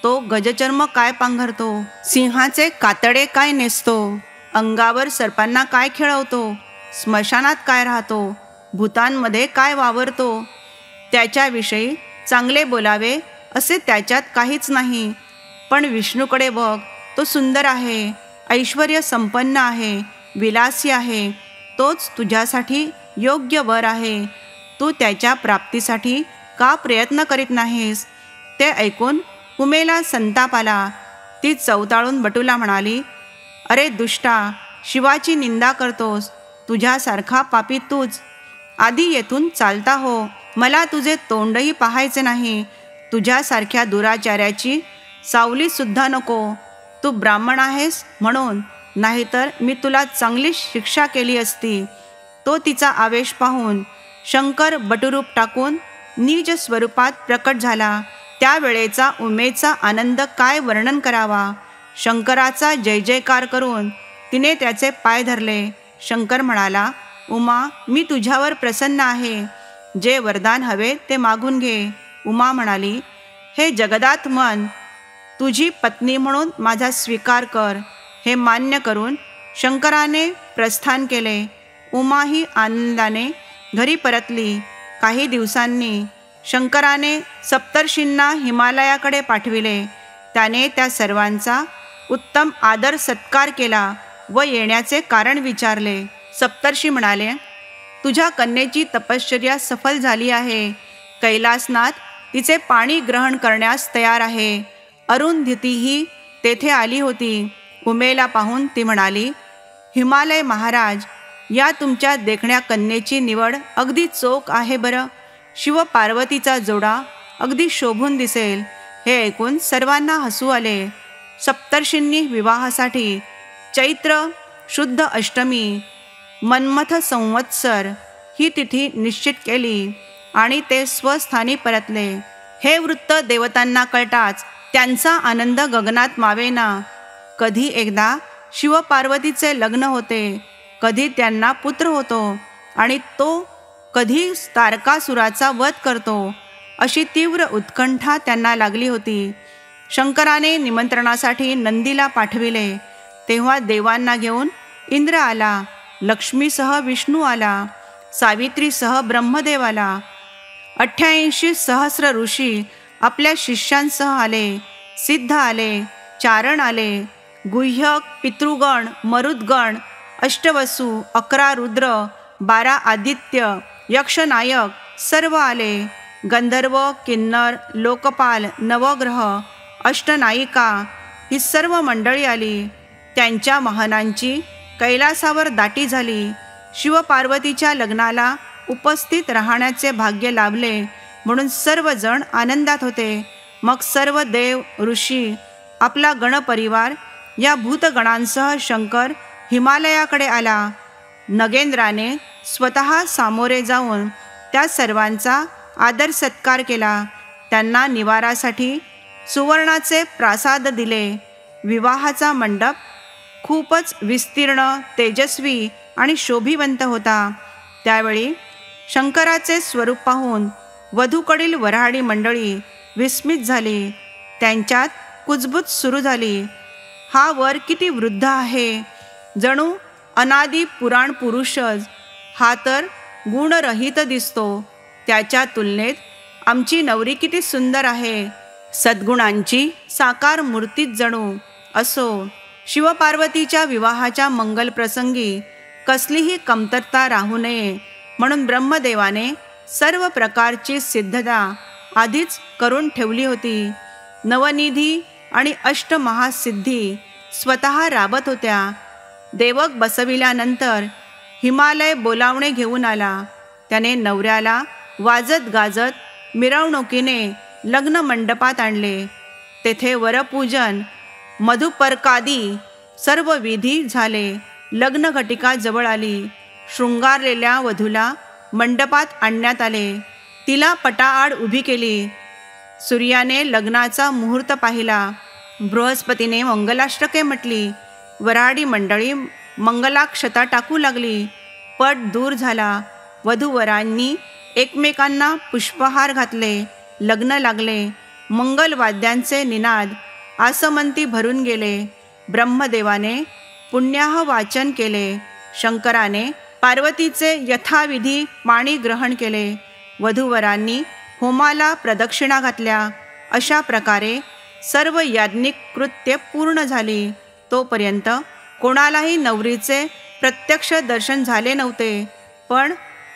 तो गजचर्म काय पांघरतो, सिंहाचे कातडे काय नेसतो, अंगावर सर्पांना काय खेळवतो, स्मशानात काय राहतो, भूतांमध्ये काय वावरतो. त्याच्याविषयी चांगले बोलावे असे त्याच्यात काहीच नाही. पण विष्णूकडे बघ, तो सुंदर आहे, ऐश्वर्य संपन्न आहे, विलासी आहे. तोच तुझ्यासाठी योग्य वर आहे. तू त्याच्या प्राप्तीसाठी का प्रयत्न करीत नाहीस? ते ऐकून उमेला संताप आला. ती चवताळून बटूला म्हणाली, अरे दुष्टा, शिवाची निंदा करतोस. तुझ्यासारखा पापी तूच. आधी येथून चालता हो. मला तुझे तोंडही पाहायचे नाही. तुझ्यासारख्या दुराचार्याची सावलीसुद्धा नको. तू ब्राह्मण आहेस म्हणून, नाहीतर मी तुला चांगली शिक्षा केली असती. तो तिचा आवेश पाहून शंकर बटुरूप टाकून निज स्वरूपात प्रकट झाला. त्यावेळेचा उमेचा आनंद काय वर्णन करावा. शंकराचा जय जयकार करून तिने त्याचे पाय धरले. शंकर म्हणाला, उमा, मी तुझ्यावर प्रसन्न आहे. जे वरदान हवे ते मागून घे. उमा म्हणाली, हे जगदात्मन, तुझी पत्नी म्हणून माझा स्वीकार कर. हे मान्य करून शंकराने प्रस्थान केले. उमा ही आनंदाने घरी परतली. काही दिवसांनी शंकराने सप्तर्षींना हिमालयाकडे पाठविले. त्याने त्या सर्वांचा उत्तम आदर सत्कार केला व येण्याचे कारण विचारले. सप्तर्षी म्हणाले, तुझ्या कन्येची तपश्चर्या सफल झाली आहे. कैलासनाथ तिचे पाणी ग्रहण करण्यास तयार आहे. अरुंधतीही तेथे आली होती. उमेला पाहून ती म्हणाली, हिमालय महाराज, या तुमच्या देखण्या कन्येची निवड अगदी चोख आहे बरं. शिव पार्वतीचा जोडा अगदी शोभून दिसेल. हे ऐकून सर्वांना हसू आले. सप्तर्षींनी विवाहासाठी चैत्र शुद्ध अष्टमी मन्मथ संवत्सर ही तिथी निश्चित केली आणि ते स्वस्थानी परतले. हे वृत्त देवतांना कळताच त्यांचा आनंद गगनात मावेना. कधी एकदा शिवपार्वतीचे लग्न होते, कधी त्यांना पुत्र होतो आणि तो कधी तारकासुराचा वध करतो, अशी तीव्र उत्कंठा त्यांना लागली होती. शंकराने निमंत्रणासाठी नंदीला पाठविले. तेव्हा देवांना घेऊन इंद्र आला, लक्ष्मीसह विष्णू आला, सावित्रीसह ब्रह्मदेव आला. 88 सहस्र ऋषी आपल्या शिष्यांसह आले. सिद्ध आले, चारण आले, गुह्यक, पितृगण, मरुद्गण, अष्टवसू, 11 रुद्र, 12 आदित्य, यक्षनायक सर्व आले. गंधर्व, किन्नर, लोकपाल, नवग्रह, अष्टनायिका ही सर्व मंडळी आली. त्यांच्या वाहनांची कैलासावर दाटी झाली. शिवपार्वतीच्या लग्नाला उपस्थित राहण्याचे भाग्य लाभले म्हणून सर्वजण आनंदात होते. मग सर्व देव, ऋषी, आपला गणपरिवार या भूतगणांसह शंकर हिमालयाकडे आला. नगेंद्राने स्वतः सामोरे जाऊन त्या सर्वांचा आदर सत्कार केला. त्यांना निवारासाठी सुवर्णाचे प्रासाद दिले. विवाहाचा मंडप खूपच विस्तीर्ण, तेजस्वी आणि शोभिवंत होता. त्यावेळी शंकराचे स्वरूप पाहून वधूकडील वऱ्हाडी मंडळी विस्मित झाली. त्यांच्यात कुजबूज सुरू झाली. हा वर किती वृद्ध आहे, जणू अनादी पुराण पुरुषच. हा तर गुणरहित दिसतो. त्याच्या तुलनेत आमची नवरी किती सुंदर आहे, सद्गुणांची साकार मूर्तीच जणू. असो, शिवपार्वतीच्या विवाहाच्या मंगल प्रसंगी कसलीही कमतरता राहू नये म्हणून ब्रह्मदेवाने सर्व प्रकारची सिद्धता आधीच करून ठेवली होती. नवनिधी आणि अष्टमहासिद्धी स्वतः राबत होत्या. देवक बसविल्यानंतर हिमालय बोलावणे घेऊन आला. त्याने नवऱ्याला वाजत गाजत मिरवणुकीने लग्न मंडपात आणले. तेथे वरपूजन, मधुपर्कादी सर्व विधी झाले. लग्न घटिका जवळ आली. शृंगारलेल्या वधूला मंडपात आणण्यात आले. तिला पटाआड उभी केली. सूर्याने लग्नाचा मुहूर्त पाहिला. बृहस्पतीने मंगलाष्टके म्हटली. वऱ्हाडी मंडळी मंगलाक्षता टाकू लागली. पट दूर झाला. वधूवरांनी एकमेकांना पुष्पहार घातले. लग्न लागले. मंगलवाद्यांचे निनाद आसमंती भरून गेले. ब्रह्मदेवाने पुण्याह वाचन केले. शंकराने पार्वतीचे यथाविधी पाणी ग्रहण केले. वधूवरांनी होमाला प्रदक्षिणा घातल्या. अशा प्रकारे सर्व याज्ञिक कृत्ये पूर्ण झाली. तोपर्यंत कोणालाही नवरीचे प्रत्यक्ष दर्शन झाले नव्हते. पण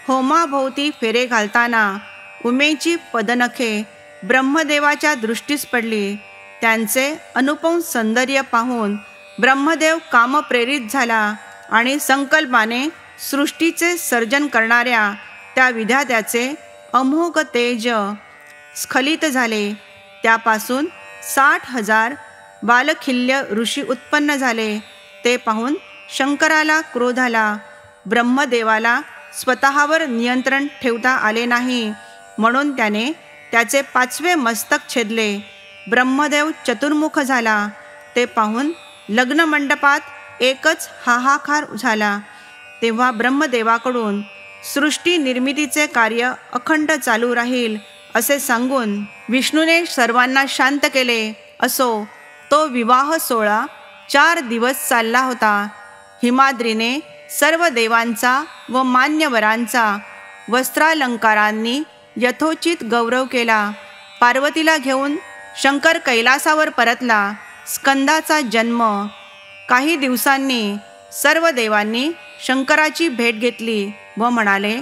होमाभोवती फेरे घालताना उमेची पदनखे ब्रह्मदेवाच्या दृष्टीस पडली. त्यांचे अनुपम सौंदर्य पाहून ब्रह्मदेव कामप्रेरित झाला आणि संकल्पाने सृष्टीचे सर्जन करणाऱ्या त्या विधात्याचे अमोघ तेज स्खलित झाले. त्यापासून 60,000 बालखिल्य ऋषी उत्पन्न झाले. ते पाहून शंकराला क्रोध आला. ब्रह्मदेवाला स्वतःवर नियंत्रण ठेवता आले नाही म्हणून त्याने त्याचे 5वे मस्तक छेदले. ब्रह्मदेव चतुर्मुख झाला. ते पाहून लग्न मंडपात एकच हाहाकार झाला. तेव्हा ब्रह्मदेवाकडून सृष्टी निर्मितीचे कार्य अखंड चालू राहील असे सांगून विष्णूने सर्वांना शांत केले. असो, तो विवाह सोहळा 4 दिवस चालला होता. हिमाद्रीने सर्व देवांचा व मान्यवरांचा वस्त्रालंकारांनी यथोचित गौरव केला. पार्वतीला घेऊन शंकर कैलासावर परतला. स्कंदाचा जन्म. काही दिवसांनी सर्व देवांनी शंकराची भेट घेतली व म्हणाले,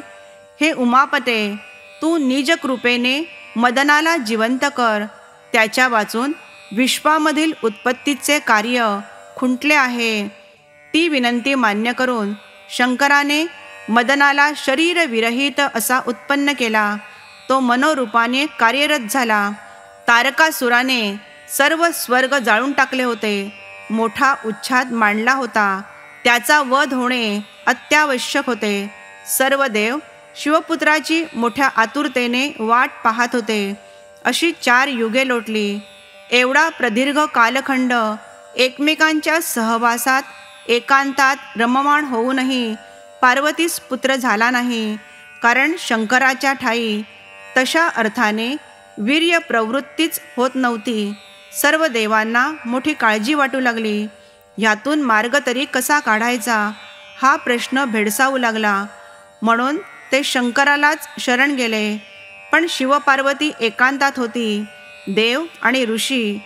हे उमापते, तू निजकृपेने मदनाला जिवंत कर. त्याच्या वाचून विश्वामधील उत्पत्तीचे कार्य खुंटले आहे. ती विनंती मान्य करून शंकराने मदनाला शरीरविरहित असा उत्पन्न केला. तो मनोरूपाने कार्यरत झाला. तारकासुराने सर्व स्वर्ग जाळून टाकले होते. मोठा उच्छाद मांडला होता. त्याचा वध होणे अत्यावश्यक होते. सर्व देव शिवपुत्राची मोठ्या आतुरतेने वाट पाहत होते. अशी 4 युगे लोटली. एवढा प्रदीर्घ कालखंड एकमेकांच्या सहवासात एकांतात रममाण होऊनही पार्वतीस पुत्र झाला नाही. कारण शंकराच्या ठाई तशा अर्थाने वीर्य प्रवृत्तीच होत नव्हती. सर्व देवांना मोठी काळजी वाटू लागली. ह्यातून मार्ग तरी कसा काढायचा हा प्रश्न भेडसावू लागला. म्हणून ते शंकरालाच शरण गेले. पण शिवपार्वती एकांतात होती. देव आणि ऋषी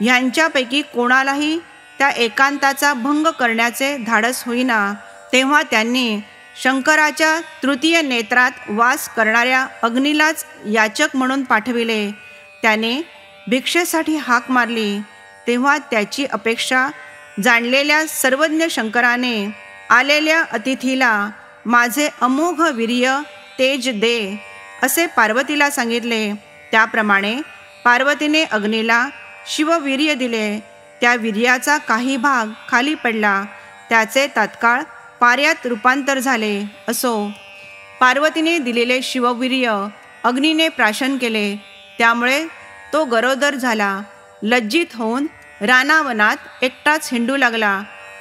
ह्यांच्यापैकी कोणालाही त्या एकांताचा भंग करण्याचे धाडस होईना. तेव्हा त्यांनी शंकराच्या तृतीय नेत्रात वास करणाऱ्या अग्नीलाच याचक म्हणून पाठविले. त्याने भिक्षेसाठी हाक मारली. तेव्हा त्याची अपेक्षा जाणलेल्या सर्वज्ञ शंकराने आलेल्या अतिथीला माझे अमोघ वीर्य तेज दे असे पार्वतीला सांगितले. त्याप्रमाणे पार्वतीने अग्नीला शिववीर्य दिले. त्या वीर्याचा काही भाग खाली पडला. त्याचे तात्काळ पाऱ्यात रूपांतर झाले. असो, पार्वतीने दिलेले शिववीर्य अग्नीने प्राशन केले. त्यामुळे तो गरोदर झाला. लज्जित होऊन रानावनात एकटाच हिंडू लागला.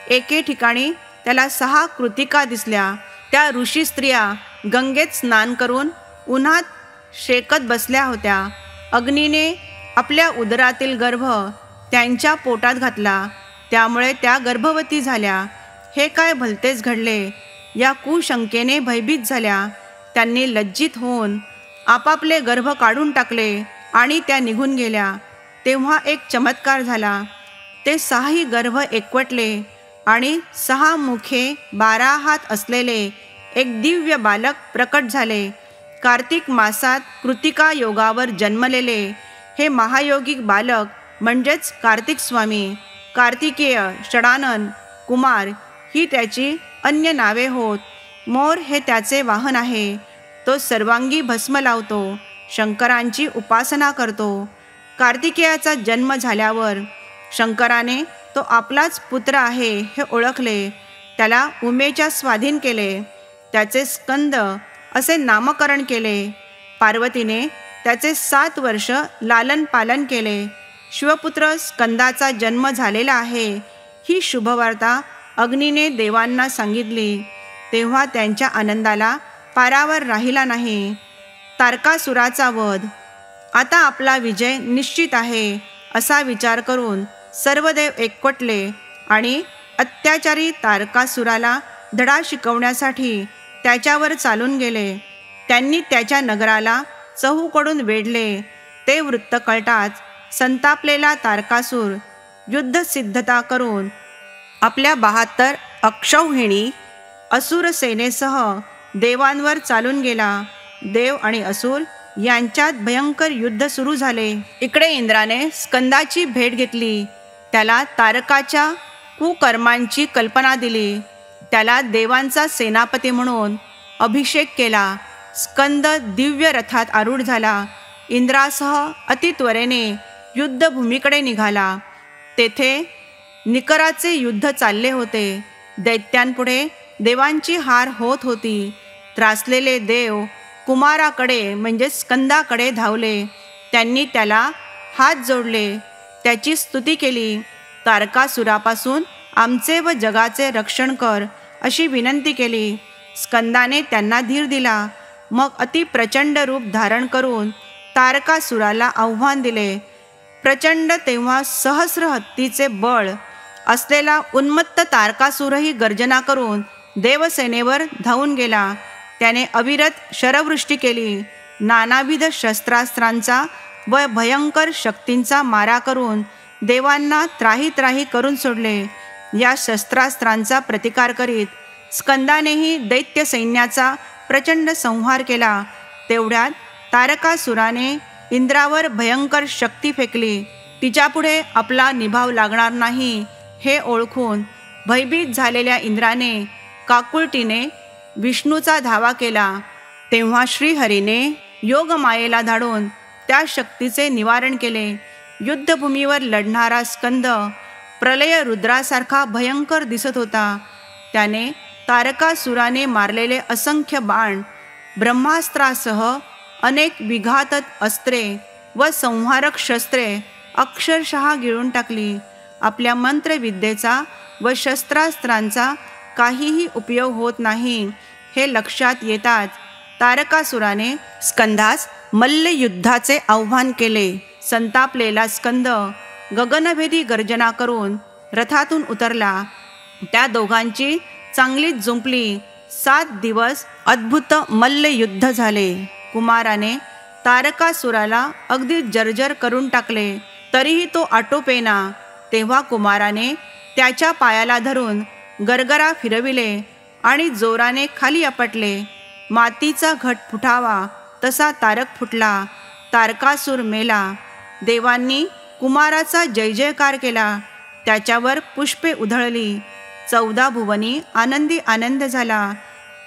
एके ठिकाणी त्याला 6 कृतिका दिसल्या. त्या ऋषी स्त्रिया गंगेत स्नान करून उन्हात शेकत बसल्या होत्या. अग्नीने आपल्या उदरातील गर्भ त्यांच्या पोटात घातला. त्यामुळे त्या गर्भवती झाल्या. हे काय भलतेच घडले या कुशंकेने भयभीत झाल्या. त्यांनी लज्जित होऊन आपापले गर्भ काढून टाकले आणि त्या निघून गेल्या. तेव्हा एक चमत्कार झाला. ते 6ही गर्भ एकवटले आणि 6 मुखे 12 हात असलेले एक दिव्य बालक प्रकट झाले. कार्तिक मासात कृतिका योगावर जन्मलेले हे महायोगिक बालक म्हणजेच कार्तिक स्वामी, कार्तिकेय, षडानन, कुमार ही त्याची अन्य नावे होत. मोर हे त्याचे वाहन आहे. तो सर्वांगी भस्म लावतो. शंकरांची उपासना करतो. कार्तिकेयाचा जन्म झाल्यावर शंकराने तो आपलाच पुत्र आहे हे ओळखले. त्याला उमेच्या स्वाधीन केले. त्याचे स्कंद असे नामकरण केले. पार्वतीने त्याचे 7 वर्ष लालन पालन केले. शिवपुत्र स्कंदाचा जन्म झालेला आहे ही शुभवार्ता अग्नीने देवांना सांगितली. तेव्हा त्यांच्या आनंदाला पारावर राहिला नाही. तारकासुराचा वध. आता आपला विजय निश्चित आहे असा विचार करून सर्व देव एकवटले आणि अत्याचारी तारकासुराला धडा शिकवण्यासाठी त्याच्यावर चालून गेले. त्यांनी त्याच्या नगराला चहूकडून वेढले. ते वृत्त कळताच संतापलेला तारकासूर युद्धसिद्धता करून आपल्या 72 अक्षौहिणी असुर सेनेसह देवांवर चालून गेला. देव आणि असुर यांच्यात भयंकर युद्ध सुरू झाले. इकडे इंद्राने स्कंदाची भेट घेतली. त्याला तारकाच्या कुकर्मांची कल्पना दिली. त्याला देवांचा सेनापती म्हणून अभिषेक केला. स्कंद दिव्य रथात आरूढ झाला. इंद्रासह अतित्वरेने युद्धभूमीकडे निघाला. तेथे निकराचे युद्ध चालले होते. दैत्यांपुढे देवांची हार होत होती. त्रासलेले देव कुमाराकडे म्हणजे स्कंदाकडे धावले. त्यांनी त्याला हात जोडले. त्याची स्तुती केली. तारकासुरापासून आमचे व जगाचे रक्षण कर अशी विनंती केली. स्कंदाने त्यांना धीर दिला. मग अति प्रचंड रूप धारण करून तारकासुराला आव्हान दिले. प्रचंड तेव्हा सहस्र हत्तीचे बळ असलेला उन्मत्त तारकासुरही गर्जना करून देवसेनेवर धावून गेला. त्याने अविरत शरवृष्टी केली. नानाविध शस्त्रास्त्रांचा व भयंकर शक्तींचा मारा करून देवांना त्राही त्राही करून सोडले. या शस्त्रास्त्रांचा प्रतिकार करीत स्कंदानेही दैत्य सैन्याचा प्रचंड संहार केला. तेवढ्यात तारकासुराने इंद्रावर भयंकर शक्ती फेकली. तिच्यापुढे आपला निभाव लागणार नाही हे ओळखून भयभीत झालेल्या इंद्राने काकुळतीने विष्णूचा धावा केला, तेव्हा श्रीहरीने योगमायेला धाडून त्या शक्तीचे निवारण केले. युद्धभूमीवर लढणारा स्कंद प्रलय रुद्रासारखा भयंकर दिसत होता. त्याने तारकासुराने मारलेले असंख्य बाण, ब्रह्मास्त्रासह अनेक विघातक अस्त्रे व संहारक शस्त्रे अक्षरशः गिळून टाकली. आपल्या मंत्रविद्येचा व शस्त्रास्त्रांचा काहीही उपयोग होत नाही हे लक्षात येताच तारकासुराने स्कंदास मल्लयुद्धाचे आव्हान केले. संतापलेला स्कंद गगनभेदी गर्जना करून रथातून उतरला. त्या दोघांची चांगलीच जुंपली. 7 दिवस अद्भुत मल्लयुद्ध झाले. कुमाराने तारकासुराला अगदी जर्जर करून टाकले, तरीही तो आटोपेना. तेव्हा कुमाराने त्याच्या पायाला धरून गरगरा फिरविले आणि जोराने खाली आपटले. मातीचा घट फुटावा तसा तारक फुटला. तारकासूर मेला. देवांनी कुमाराचा जय जयकार केला. त्याच्यावर पुष्पे उधळली. 14 भुवनी आनंदी आनंद झाला.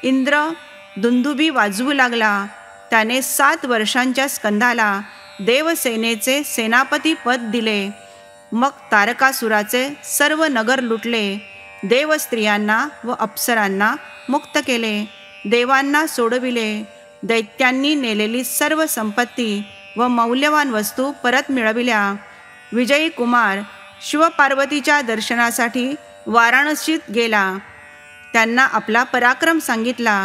इंद्र दुंदुबी वाजवू लागला. त्याने 7 वर्षांच्या स्कंदाला देवसेनेचे सेनापती पद दिले. मग तारकासुराचे सर्व नगर लुटले. देवस्त्रियांना व अप्सरांना मुक्त केले. देवांना सोडविले. दैत्यांनी नेलेली सर्व संपत्ती व मौल्यवान वस्तू परत मिळविल्या. विजयी कुमार शिवपार्वतीच्या दर्शनासाठी वाराणसीत गेला. त्यांना आपला पराक्रम सांगितला.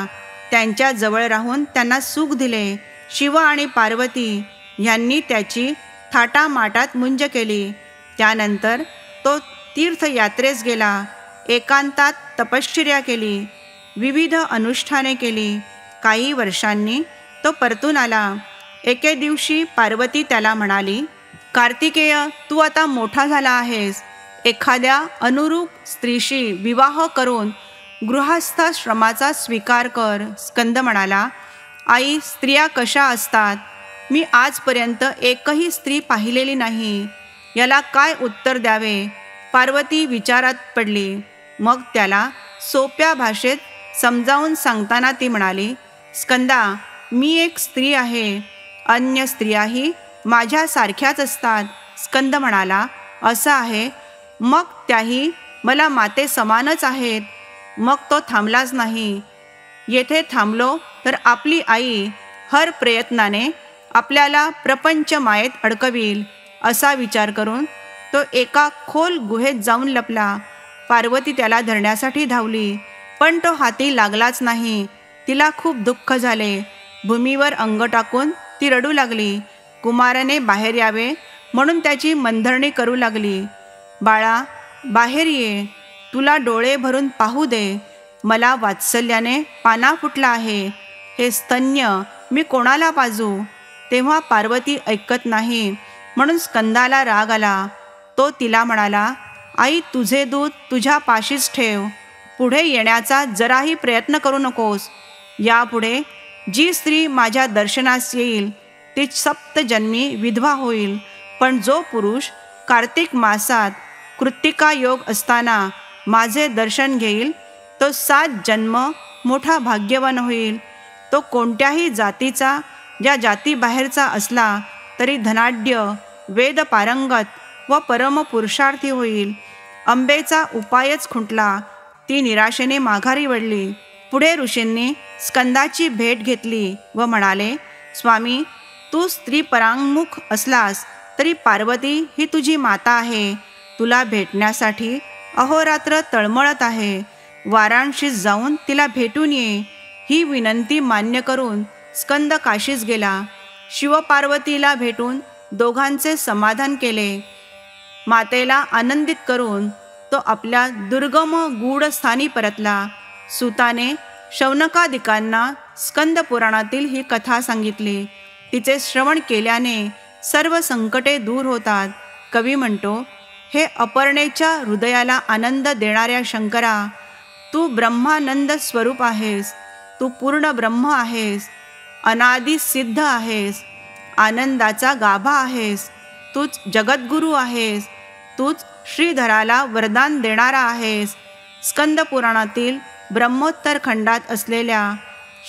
त्यांच्या जवळ राहून त्यांना सुख दिले. शिव आणि पार्वती यांनी त्याची थाटामाटात मुंज केली. त्यानंतर तो तीर्थयात्रेस गेला. एकांतात तपश्चर्या केली. विविध अनुष्ठाने केली. काही वर्षांनी तो परतून आला. एके दिवशी पार्वती त्याला म्हणाली, कार्तिकेय, तू आता मोठा झाला आहेस. एखाद्या अनुरूप स्त्रीशी विवाह करून गृहस्थाश्रमाचा स्वीकार कर. स्कंद म्हणाला, आई, स्त्रिया कशा असतात? मी आजपर्यंत एकही स्त्री पाहिलेली नाही. याला काय उत्तर द्यावे? पार्वती विचारात पडली. मग त्याला सोप्या भाषेत समजावून सांगताना ती म्हणाली, स्कंदा, मी एक स्त्री आहे. अन्य स्त्रियाही माझ्यासारख्याच असतात. स्कंद म्हणाला, असं आहे? मग त्याही मला माते समानच आहेत. मग तो थांबलाच नाही. येथे थांबलो तर आपली आई हर प्रयत्नाने आपल्याला प्रपंच मायेत अडकवील असा विचार करून तो एका खोल गुहेत जाऊन लपला. पार्वती त्याला धरण्यासाठी धावली, पण तो हाती लागलाच नाही. तिला खूप दुःख झाले. भूमीवर अंग टाकून ती रडू लागली. कुमाराने बाहेर यावे म्हणून त्याची मनधरणी करू लागली. बाळा, बाहेर ये. तुला डोळे भरून पाहू दे. मला वात्सल्याने पाना फुटला आहे. हे स्तन्य मी कोणाला पाजू? तेव्हा पार्वती ऐकत नाही म्हणून स्कंदाला राग आला. तो तिला म्हणाला, आई, तुझे दूध तुझ्या पाशीच ठेव. पुढे येण्याचा जराही प्रयत्न करू नकोस. यापुढे जी स्त्री माझ्या दर्शनास येईल ती सप्तजन्मी विधवा होईल. पण जो पुरुष कार्तिक मासात कृत्तिका योग असताना माझे दर्शन घेईल तो 7 जन्म मोठा भाग्यवान होईल. तो कोणत्याही जातीचा, ज्या जातीबाहेरचा असला तरी धनाढ्य, वेदपारंगत व परमपुरुषार्थी होईल. अंबेचा उपायच खुंटला. ती निराशेने माघारी वळली. पुढे ऋषींनी स्कंदाची भेट घेतली व म्हणाले, स्वामी, तू स्त्री परांगमुख असलास तरी पार्वती ही तुझी माता आहे. तुला भेटण्यासाठी अहोरात्र तळमळत आहे. वाराणसीत जाऊन तिला भेटून ये. ही विनंती मान्य करून स्कंद काशीस गेला. शिवपार्वतीला भेटून दोघांचे समाधान केले. मातेला आनंदित करून तो आपल्या दुर्गम गूढ स्थानी परतला. सुताने शौनकादिकांना स्कंद पुराणातील ही कथा सांगितली. तिचे श्रवण केल्याने सर्व संकटे दूर होतात. कवी म्हणतो, हे अपर्णेच्या हृदयाला आनंद देणाऱ्या शंकरा, तू ब्रह्मानंद स्वरूप आहेस. तू पूर्ण ब्रह्म आहेस. अनादि सिद्ध आहेस. आनंदाचा गाभा आहेस. तूच जगद्गुरू आहेस. तूच श्रीधराला वरदान देणारा आहेस. स्कंद पुराणातील ब्रह्मोत्तर खंडात असलेल्या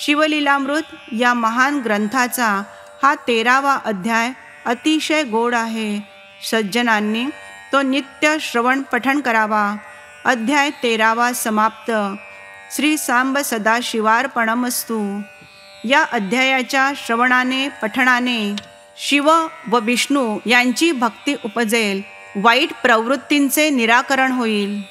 शिवलीलामृत या महान ग्रंथाचा हा 13वा अध्याय अतिशय गोड आहे. सज्जनांनी तो नित्य श्रवण पठण करावा. अध्याय 13वा समाप्त. श्री सांब सदाशिवार्पणमस्तु. या अध्यायाच्या श्रवणाने पठणाने शिव व विष्णू यांची भक्ती उपजेल. वाईट प्रवृत्तींचे निराकरण होईल.